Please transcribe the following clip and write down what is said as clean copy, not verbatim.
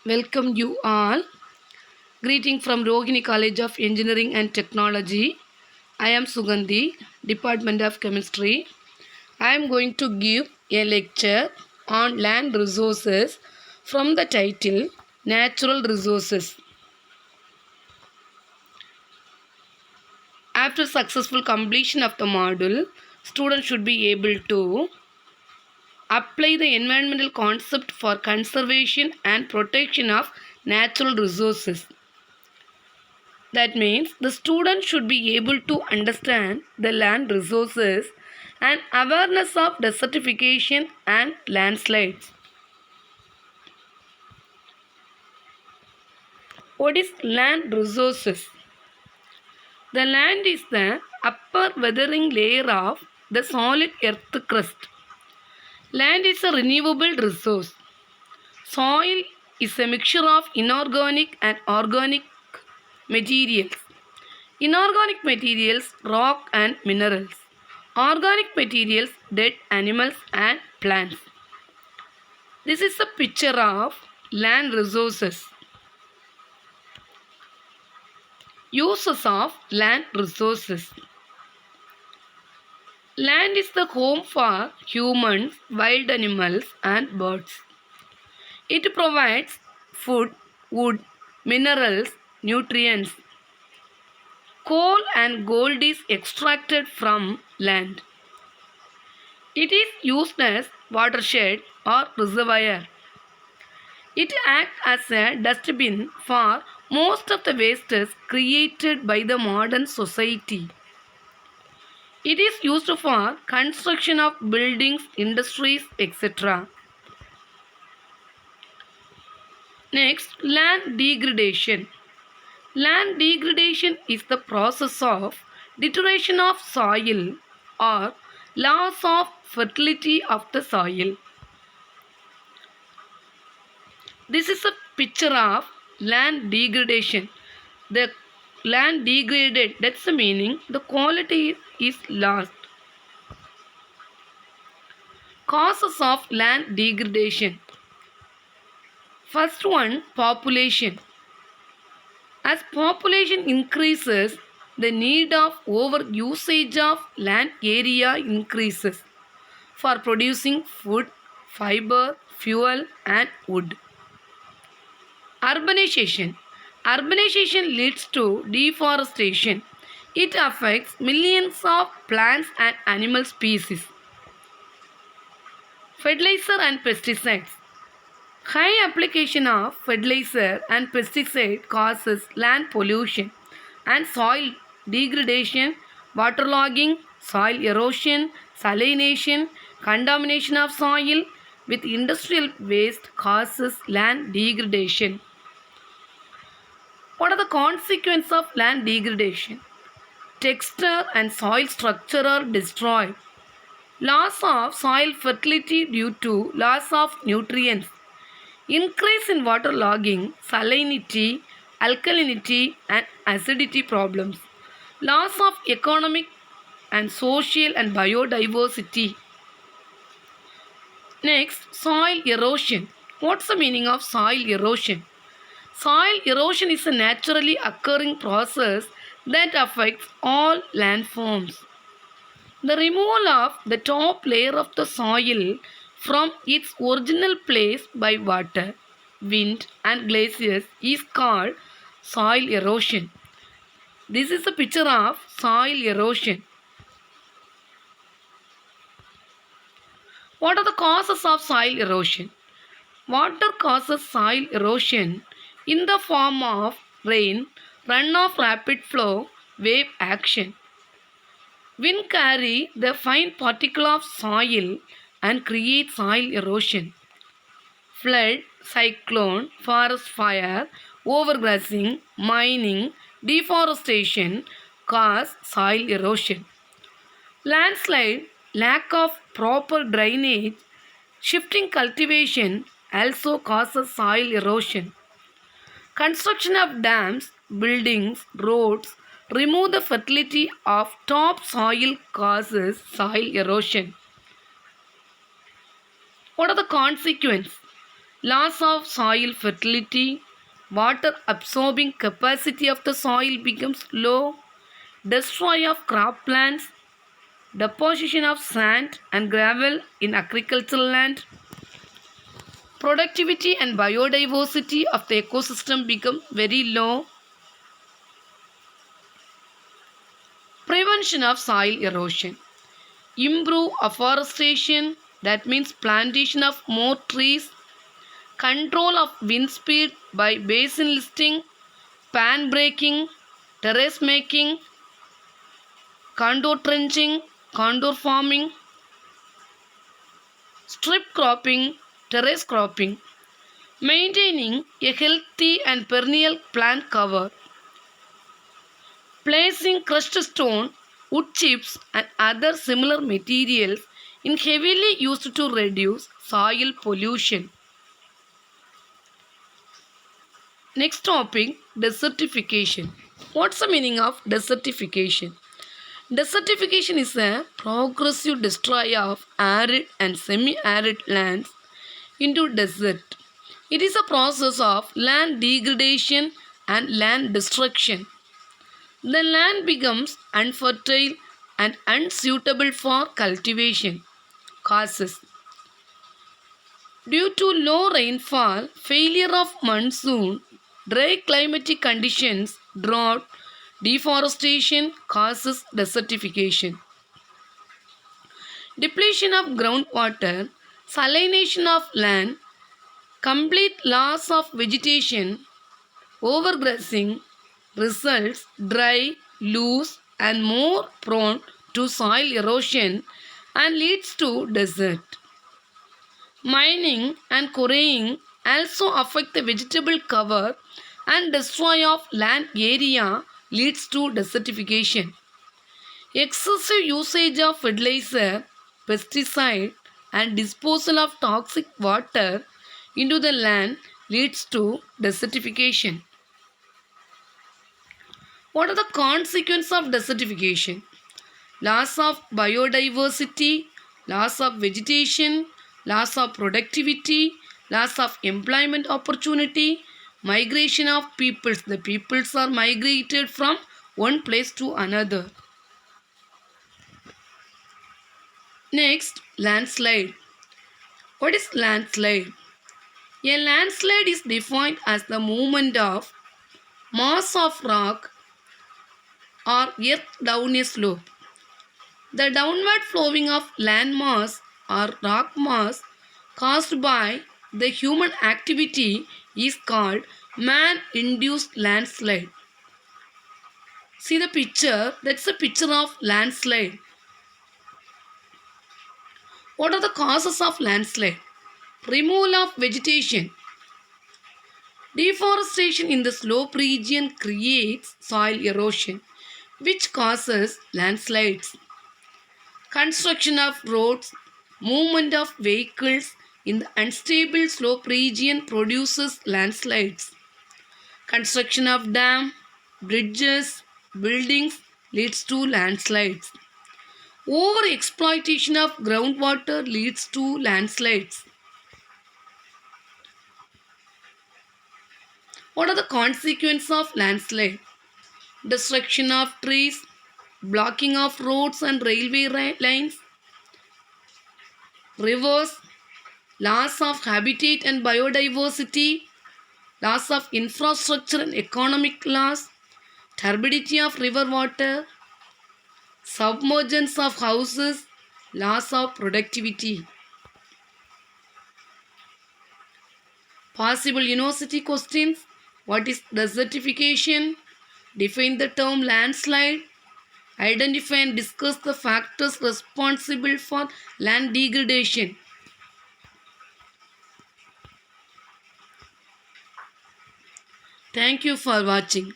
Welcome you all. Greeting from Rohini College of Engineering and Technology. I am Sugandhi, Department of Chemistry. I am going to give a lecture on land resources from the title Natural Resources. After successful completion of the module, students should be able to apply the environmental concept for conservation and protection of natural resources. That means the student should be able to understand the land resources and awareness of desertification and landslides. What is land resources? The land is the upper weathering layer of the solid earth crust. Land is a renewable resource. Soil is a mixture of inorganic and organic materials. Inorganic materials, rock and minerals. Organic materials, dead animals and plants. This is a picture of land resources. Uses of land resources. Land is the home for humans, wild animals and birds. It provides food, wood, minerals, nutrients. Coal and gold is extracted from land. It is used as watershed or reservoir. It acts as a dustbin for most of the wastes created by the modern society. It is used for construction of buildings, industries, etc. Next, land degradation. Land degradation is the process of deterioration of soil or loss of fertility of the soil. This is a picture of land degradation. The land degraded, that's the meaning, the quality is lost. Causes of land degradation. First one, population. As population increases, the need of over usage of land area increases for producing food, fiber, fuel and wood. Urbanization. Urbanization leads to deforestation. It affects millions of plants and animal species. Fertilizer and pesticides. High application of fertilizer and pesticide causes land pollution and soil degradation, waterlogging, soil erosion, salination, contamination of soil with industrial waste causes land degradation. What are the consequences of land degradation? Texture and soil structure are destroyed. Loss of soil fertility due to loss of nutrients. Increase in water logging, salinity, alkalinity and acidity problems. Loss of economic and social and biodiversity. Next, soil erosion. What's the meaning of soil erosion? Soil erosion is a naturally occurring process that affects all landforms. The removal of the top layer of the soil from its original place by water, wind and glaciers is called soil erosion. This is a picture of soil erosion. What are the causes of soil erosion? Water causes soil erosion in the form of rain, runoff, rapid flow, wave action. Wind carry the fine particle of soil and create soil erosion. Flood, cyclone, forest fire, overgrazing, mining, deforestation cause soil erosion. Landslide, lack of proper drainage, shifting cultivation also causes soil erosion. Construction of dams, buildings, roads remove the fertility of top soil causes soil erosion. What are the consequences? Loss of soil fertility, water absorbing capacity of the soil becomes low, destroy of croplands, deposition of sand and gravel in agricultural land, productivity and biodiversity of the ecosystem become very low. Prevention of soil erosion. Improve afforestation, that means plantation of more trees, control of wind speed by basin listing, pan breaking, terrace making, contour trenching, contour farming, strip cropping, terrace cropping, maintaining a healthy and perennial plant cover, placing crushed stone, wood chips and other similar materials in heavily used to reduce soil pollution. Next topic, desertification. What's the meaning of desertification? Desertification is a progressive destroy of arid and semi-arid lands into desert. It is a process of land degradation and land destruction. The land becomes unfertile and unsuitable for cultivation. Causes: due to low rainfall, failure of monsoon, dry climatic conditions, drought, deforestation causes desertification. Depletion of groundwater, salination of land, complete loss of vegetation, overgrazing results dry, loose, and more prone to soil erosion and leads to desert. Mining and quarrying also affect the vegetable cover and destroy of land area leads to desertification. Excessive usage of fertilizer, pesticide and disposal of toxic water into the land leads to desertification. What are the consequences of desertification? Loss of biodiversity, loss of vegetation, loss of productivity, loss of employment opportunity, migration of peoples. The peoples are migrated from one place to another. Next, landslide. What is landslide? A landslide is defined as the movement of mass of rock or earth down a slope. The downward flowing of land mass or rock mass caused by the human activity is called man-induced landslide. See the picture, that's a picture of landslide. What are the causes of landslide? Removal of vegetation. Deforestation in the slope region creates soil erosion, which causes landslides. Construction of roads, movement of vehicles in the unstable slope region produces landslides. Construction of dam, bridges, buildings leads to landslides. Over exploitation of groundwater leads to landslides. What are the consequences of landslide? Destruction of trees, blocking of roads and railway lines, rivers, loss of habitat and biodiversity, loss of infrastructure and economic loss, turbidity of river water, submergence of houses, loss of productivity. Possible university questions. What is desertification? Define the term landslide. Identify and discuss the factors responsible for land degradation. Thank you for watching.